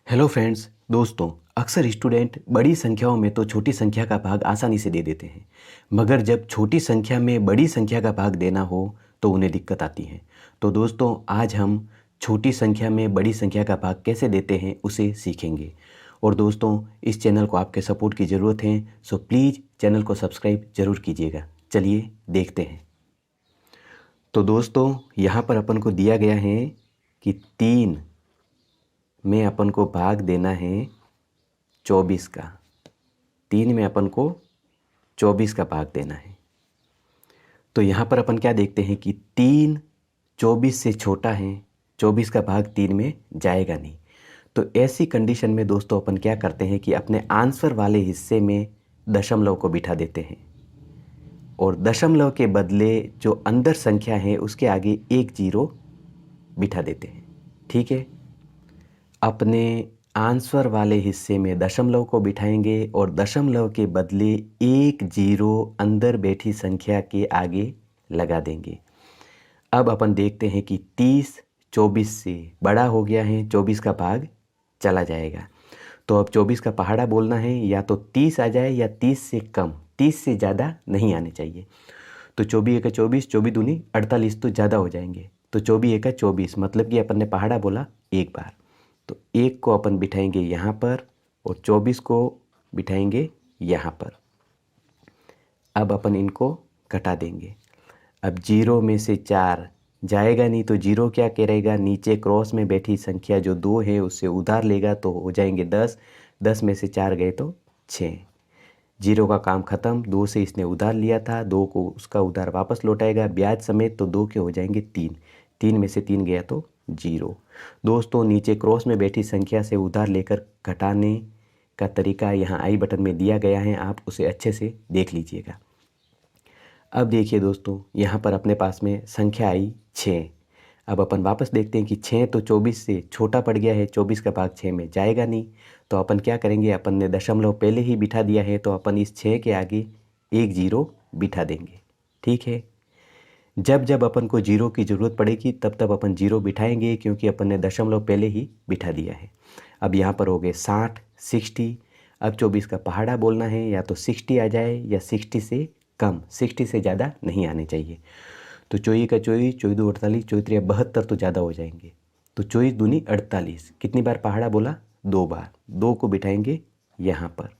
Hello friends दोस्तों, अक्सर student बड़ी संख्याओं में तो छोटी संख्या का भाग आसानी से दे देते हैं, मगर जब छोटी संख्या में बड़ी संख्या का भाग देना हो तो उन्हें दिक्कत आती है। तो दोस्तों, आज हम छोटी संख्या में बड़ी संख्या का भाग कैसे देते हैं उसे सीखेंगे। और दोस्तों, इस चैनल को आपके सपोर्ट की ज़रूरत है, सो प्लीज़ चैनल को सब्सक्राइब ज़रूर कीजिएगा। चलिए देखते हैं। तो दोस्तों, यहाँ पर अपन को दिया गया है कि 3 में अपन को भाग देना है 24 का। 3 में अपन को 24 का भाग देना है। तो यहाँ पर अपन क्या देखते हैं कि 3 24 से छोटा है, 24 का भाग 3 में जाएगा नहीं। तो ऐसी कंडीशन में दोस्तों अपन क्या करते हैं कि अपने आंसर वाले हिस्से में दशमलव को बिठा देते हैं और दशमलव के बदले जो अंदर संख्या है उसके आगे एक जीरो बिठा देते हैं। ठीक है, अपने आंसर वाले हिस्से में दशमलव को बिठाएंगे और दशमलव के बदले एक जीरो अंदर बैठी संख्या के आगे लगा देंगे। अब अपन देखते हैं कि 30 24 से बड़ा हो गया है, 24 का भाग चला जाएगा। तो अब 24 का पहाड़ा बोलना है, या तो 30 आ जाए या 30 से कम, 30 से ज़्यादा नहीं आने चाहिए। तो 24 एका 24, 24 दूनी 48 तो ज़्यादा हो जाएंगे। तो 24 एका 24 मतलब कि अपन ने पहाड़ा बोला एक बार, तो 1 को अपन बिठाएंगे यहाँ पर और 24 को बिठाएंगे यहाँ पर। अब अपन इनको घटा देंगे। अब 0 में से 4 जाएगा नहीं, तो 0 क्या करेगा, नीचे क्रॉस में बैठी संख्या जो 2 है उससे उधार लेगा, तो हो जाएंगे 10। 10 में से 4 गए तो 6। 0 का काम ख़त्म, 2 से इसने उधार लिया था, 2 को उसका उधार वापस लौटाएगा ब्याज समेत, तो 2 के हो जाएंगे 3। 3 में से 3 गया तो 0। दोस्तों, नीचे क्रॉस में बैठी संख्या से उधार लेकर घटाने का तरीका यहाँ आई बटन में दिया गया है, आप उसे अच्छे से देख लीजिएगा। अब देखिए दोस्तों, यहाँ पर अपने पास में संख्या आई 6। अब अपन वापस देखते हैं कि 6 तो 24 से छोटा पड़ गया है, 24 का भाग 6 में जाएगा नहीं। तो अपन क्या करेंगे, अपन ने दशमलव पहले ही बिठा दिया है, तो अपन इस 6 के आगे एक जीरो बिठा देंगे। ठीक है, जब जब अपन को जीरो की ज़रूरत पड़ेगी तब तब अपन जीरो बिठाएंगे, क्योंकि अपन ने दशमलव पहले ही बिठा दिया है। अब यहाँ पर हो गए 60 60। अब 24 का पहाड़ा बोलना है, या तो 60 आ जाए या 60 से कम, 60 से ज़्यादा नहीं आने चाहिए। तो 24 का 24, 24 दो 48, 24 त्रिया 72 तो ज़्यादा हो जाएंगे। तो 24 दूनी 48। कितनी बार पहाड़ा बोला, 2 बार। 2 को बिठाएंगे यहाँ पर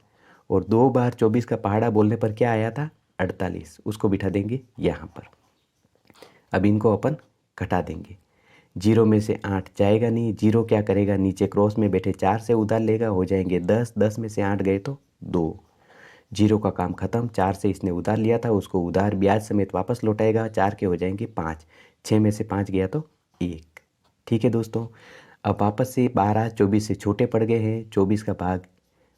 और 2 बार 24 का पहाड़ा बोलने पर क्या आया था, 48, उसको बिठा देंगे यहाँ पर। अब इनको अपन घटा देंगे। 0 में से 8 जाएगा नहीं, 0 क्या करेगा, नीचे क्रॉस में बैठे 4 से उधार लेगा, हो जाएंगे 10। 10 में से 8 गए तो 2। 0 का काम ख़त्म, 4 से इसने उधार लिया था, उसको उधार ब्याज समेत वापस लौटाएगा, 4 के हो जाएंगे 5। 6 में से 5 गया तो 1। ठीक है दोस्तों, अब वापस से 12 24 से छोटे पड़ गए हैं, 24 का भाग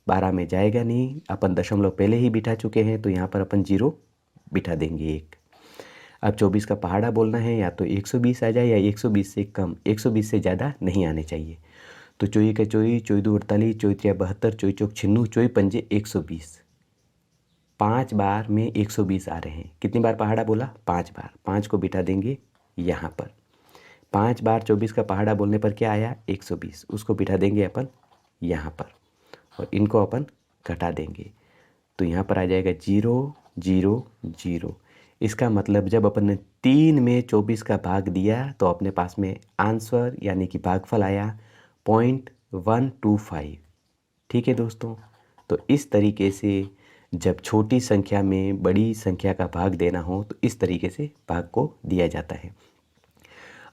12 में जाएगा नहीं, अपन दशमलव पहले ही बिठा चुके हैं, तो यहाँ पर अपन 0 बिठा देंगे 1। अब 24 का पहाड़ा बोलना है, या तो 120 आ जाए या 120 से कम, 120 से ज़्यादा नहीं आने चाहिए। तो 24 का 24, 24 दो 48, 24 त्रिया 72, 24 चौक 96, 24 पंजे 120। 5 बार में 120 आ रहे हैं। कितनी बार पहाड़ा बोला, 5 बार। 5 को बिठा देंगे यहाँ पर। 5 बार 24 का पहाड़ा बोलने पर क्या आया, 120, उसको बिठा देंगे अपन यहाँ पर और इनको अपन घटा देंगे। तो यहाँ पर आ जाएगा 0 0 0। इसका मतलब जब अपन ने 3 में 24 का भाग दिया तो अपने पास में आंसर यानी कि भागफल आया 0.125। ठीक है दोस्तों, तो इस तरीके से जब छोटी संख्या में बड़ी संख्या का भाग देना हो तो इस तरीके से भाग को दिया जाता है।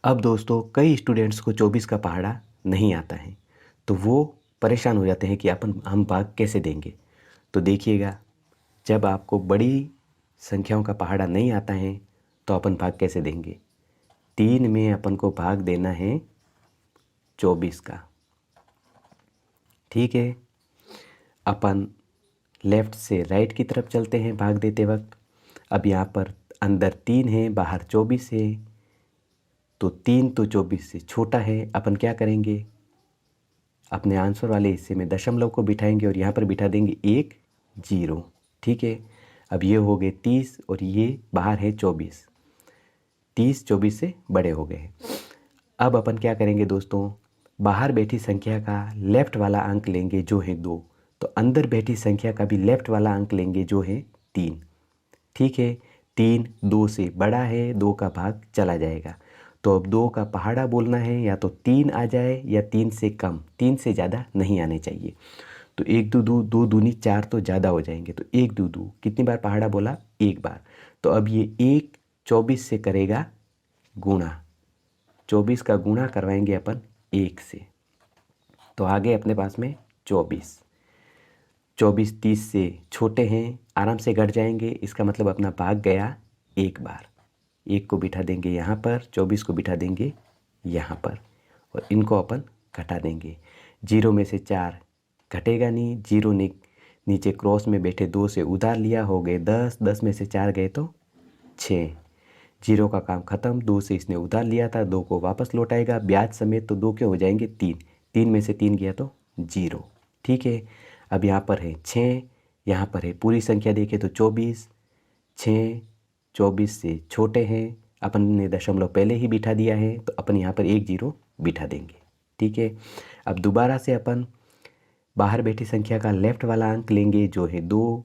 अब दोस्तों, कई स्टूडेंट्स को 24 का पहाड़ा नहीं आता है, तो वो परेशान हो जाते हैं कि हम भाग कैसे देंगे। तो देखिएगा, जब आपको बड़ी संख्याओं का पहाड़ा नहीं आता है तो अपन भाग कैसे देंगे। 3 में अपन को भाग देना है 24 का। ठीक है, अपन लेफ़्ट से राइट की तरफ चलते हैं भाग देते वक्त। अब यहाँ पर अंदर 3 है, बाहर 24 है, तो 3 तो 24 से छोटा है। अपन क्या करेंगे, अपने आंसर वाले हिस्से में दशमलव को बिठाएंगे और यहाँ पर बिठा देंगे एक जीरो। ठीक है, अब ये हो गए 30 और ये बाहर है 24। 30 24 से बड़े हो गए हैं। अब अपन क्या करेंगे दोस्तों, बाहर बैठी संख्या का लेफ्ट वाला अंक लेंगे जो है 2, तो अंदर बैठी संख्या का भी लेफ्ट वाला अंक लेंगे जो है 3। ठीक है, 3 2 से बड़ा है, 2 का भाग चला जाएगा। तो अब 2 का पहाड़ा बोलना है, या तो 3 आ जाए या 3 से कम, 3 से ज़्यादा नहीं आने चाहिए। तो 1 2 2 2 दूनी 4 तो ज़्यादा हो जाएंगे, तो 1 2 2 कितनी बार पहाड़ा बोला? एक बार। तो अब ये 1 24 से करेगा गुणा, 24 का गुणा करवाएंगे अपन 1 से, तो आगे अपने पास में 24। 24 30 से छोटे हैं, आराम से घट जाएंगे, इसका मतलब अपना भाग गया एक बार। 1 को बिठा देंगे यहाँ पर, 24 को बिठा देंगे यहाँ पर, और इनको अपन घटा देंगे। 0 में से 4 घटेगा नहीं, 0 ने नीचे क्रॉस में बैठे 2 से उधार लिया, हो गए 10, 10 में से 4 गए तो 6। 0 का काम ख़त्म, 2 से इसने उधार लिया था, 2 को वापस लौटाएगा ब्याज समेत, तो 2 के हो जाएंगे 3, 3 में से 3 गया तो 0। ठीक है, अब यहाँ पर है 6, यहाँ पर है पूरी संख्या देखें तो 24। 6 24 से छोटे हैं, अपन ने दशमलव पहले ही बिठा दिया है, तो अपन यहाँ पर 1 0 बिठा देंगे। ठीक है, अब दोबारा से अपन बाहर बैठी संख्या का लेफ्ट वाला अंक लेंगे जो है 2,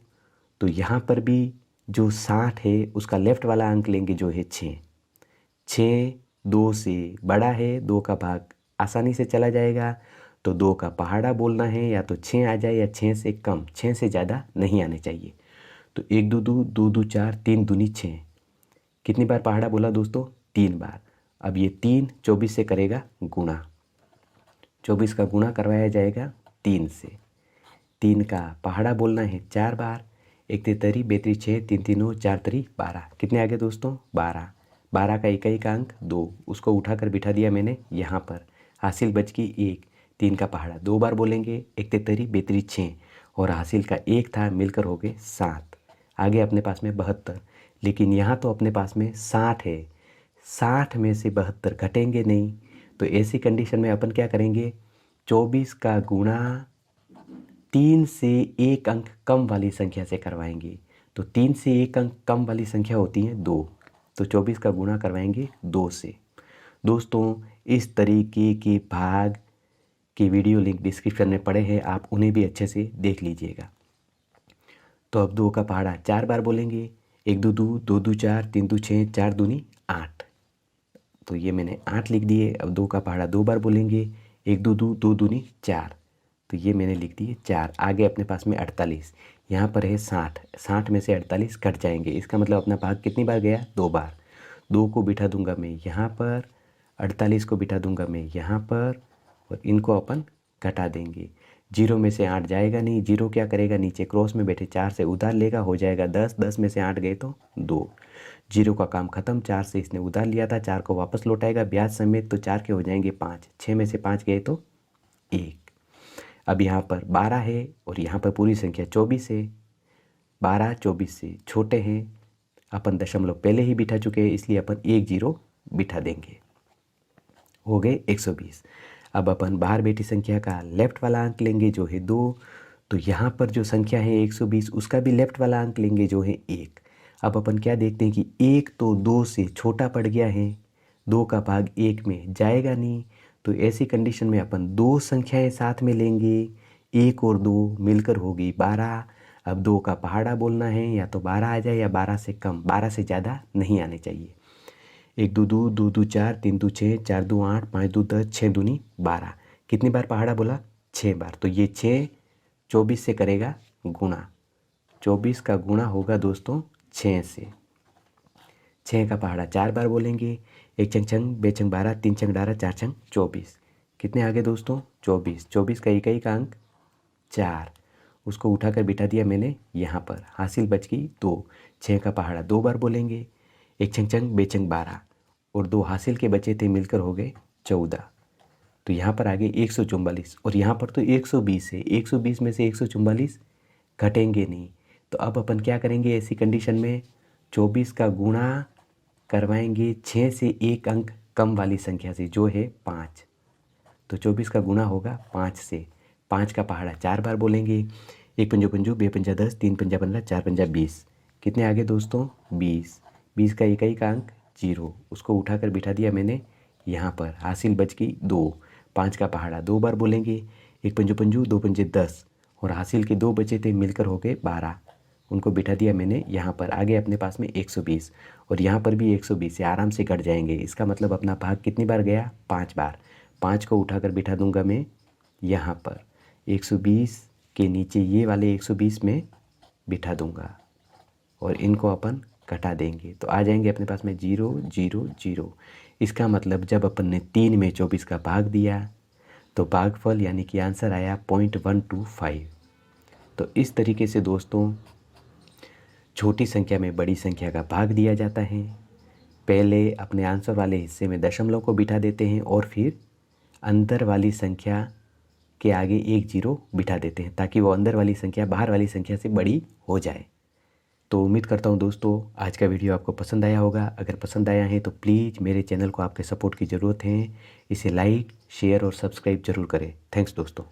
तो यहाँ पर भी जो 60 है उसका लेफ्ट वाला अंक लेंगे जो है 6। 6 2 से बड़ा है, 2 का भाग आसानी से चला जाएगा, तो 2 का पहाड़ा बोलना है, या तो 6 आ जाए या 6 से कम, 6 से ज़्यादा नहीं आने चाहिए। तो 1 2 2 2 2 4, 3 दूनी 6, कितनी बार पहाड़ा बोला दोस्तों? 3 बार। अब ये 3 24 से करेगा गुणा, 24 का गुणा करवाया जाएगा 3 से। 3 का पहाड़ा बोलना है 4 बार, 1 तितरी 2 6, 3 3 4 3 12, कितने आ गए दोस्तों? 12। 12 का इकाई का अंक 2, उसको उठाकर बिठा दिया मैंने यहाँ पर, हासिल बच गई 1। 3 का पहाड़ा 2 बार बोलेंगे, 1 तितरी 2 6, और हासिल का 1 था, मिलकर हो गए 7। आगे अपने पास में 72, लेकिन यहाँ तो अपने पास में 60 है, 60 में से 72 घटेंगे नहीं, तो ऐसी कंडीशन में अपन क्या करेंगे? 24 का गुणा 3 से 1 अंक कम वाली संख्या से करवाएंगे। तो 3 से 1 अंक कम वाली संख्या होती है 2, तो 24 का गुणा करवाएंगे 2 से। दोस्तों, इस तरीके के भाग की वीडियो लिंक डिस्क्रिप्शन में पड़े हैं, आप उन्हें भी अच्छे से देख लीजिएगा। तो अब 2 का पहाड़ा 4 बार बोलेंगे, 1 2 2 2 2 4, 3 2 6, 4 दूनी 8, तो ये मैंने 8 लिख दिए। अब 2 का पहाड़ा 2 बार बोलेंगे, 1 2 2 2 दूनी 4, तो ये मैंने लिख दिए 4। आगे अपने पास में 48, यहाँ पर है 60, 60 में से 48 कट जाएंगे, इसका मतलब अपना भाग कितनी बार गया? 2 बार। 2 को बिठा दूंगा मैं यहाँ पर, 48 को बिठा दूंगा मैं यहाँ पर, और इनको अपन घटा देंगे। 0 में से 8 जाएगा नहीं, 0 क्या करेगा? नीचे क्रॉस में बैठे 4 से उधार लेगा, हो जाएगा 10, 10 में से 8 गए तो 2। 0 का काम ख़त्म, 4 से इसने उधार लिया था, 4 को वापस लौटाएगा ब्याज समेत, तो 4 के हो जाएंगे 5। 6 में से 5 गए तो 1। अब यहाँ पर 12 है, और यहाँ पर पूरी संख्या 24 है। 12 24 से छोटे हैं, अपन दशमलव पहले ही बिठा चुके हैं, इसलिए अपन 1 0 बिठा देंगे, हो गए 120। अब अपन बाहर बैठी संख्या का लेफ्ट वाला अंक लेंगे जो है 2, तो यहाँ पर जो संख्या है 120, उसका भी लेफ्ट वाला अंक लेंगे जो है 1। अब अपन क्या देखते हैं कि 1 तो 2 से छोटा पड़ गया है, 2 का भाग 1 में जाएगा नहीं, तो ऐसी कंडीशन में अपन 2 संख्याएं साथ में लेंगे, 1 और 2 मिलकर होगी 12। अब 2 का पहाड़ा बोलना है, या तो 12 आ जाए या 12 से कम, 12 से ज़्यादा नहीं आने चाहिए। 1 2 2 2 2 4, 3 2 6, 4 2 8, 5 2 10, 6 दूनी 12, कितनी बार पहाड़ा बोला? 6 बार। तो ये 6 24 से करेगा गुणा, 24 का गुणा होगा दोस्तों 6 से। 6 का पहाड़ा 4 बार बोलेंगे, 1 छंग छंग 2 छंग 12, 3 छंग 18, 4 छंग 24, कितने आगे दोस्तों? 24। 24 का इकाई का अंक 4, उसको उठाकर बिठा दिया मैंने यहाँ पर, हासिल बच गई 2। 6 का पहाड़ा 2 बार बोलेंगे, 1 छंग छंग 2 छंग 12, और 2 हासिल के बचे थे, मिलकर हो गए 14। तो यहाँ पर आगे 144, और यहाँ पर तो 120 है, 120 में से 144 घटेंगे नहीं, तो अब अपन क्या करेंगे ऐसी कंडीशन में? 24 का गुणा करवाएंगे 6 से 1 अंक कम वाली संख्या से जो है 5, तो 24 का गुणा होगा 5 से। 5 का पहाड़ा 4 बार बोलेंगे, 1 पंजो पंजो 2 पंजा 10, 3 पंजा 15, 4 पंजा 20, कितने आगे दोस्तों? 20। 20 का इकाई का अंक 0, उसको उठाकर बिठा दिया मैंने यहाँ पर, हासिल बच गई 2। 5 का पहाड़ा 2 बार बोलेंगे, 1 पंजो पंजू 2 पंजे 10 और हासिल के 2 बचे थे मिलकर हो गए 12। उनको बिठा दिया मैंने यहाँ पर। आगे अपने पास में 120 और यहाँ पर भी 120 से आराम से कट जाएंगे। इसका मतलब अपना भाग कितनी बार गया? 5 बार। 5 को उठाकर बिठा दूंगा मैं यहाँ पर। 120 के नीचे ये वाले 120 में बिठा दूंगा और इनको अपन घटा देंगे तो आ जाएंगे अपने पास में 0 0 0। इसका मतलब जब अपन ने 3 में 24 का भाग दिया तो भागफल यानी कि आंसर आया 0.125। तो इस तरीके से दोस्तों छोटी संख्या में बड़ी संख्या का भाग दिया जाता है। पहले अपने आंसर वाले हिस्से में दशमलव को बिठा देते हैं और फिर अंदर वाली संख्या के आगे 1 0 बिठा देते हैं ताकि वो अंदर वाली संख्या बाहर वाली संख्या से बड़ी हो जाए। तो उम्मीद करता हूँ दोस्तों आज का वीडियो आपको पसंद आया होगा। अगर पसंद आया है तो प्लीज़ मेरे चैनल को आपके सपोर्ट की ज़रूरत है। इसे लाइक शेयर और सब्सक्राइब ज़रूर करें। थैंक्स दोस्तों।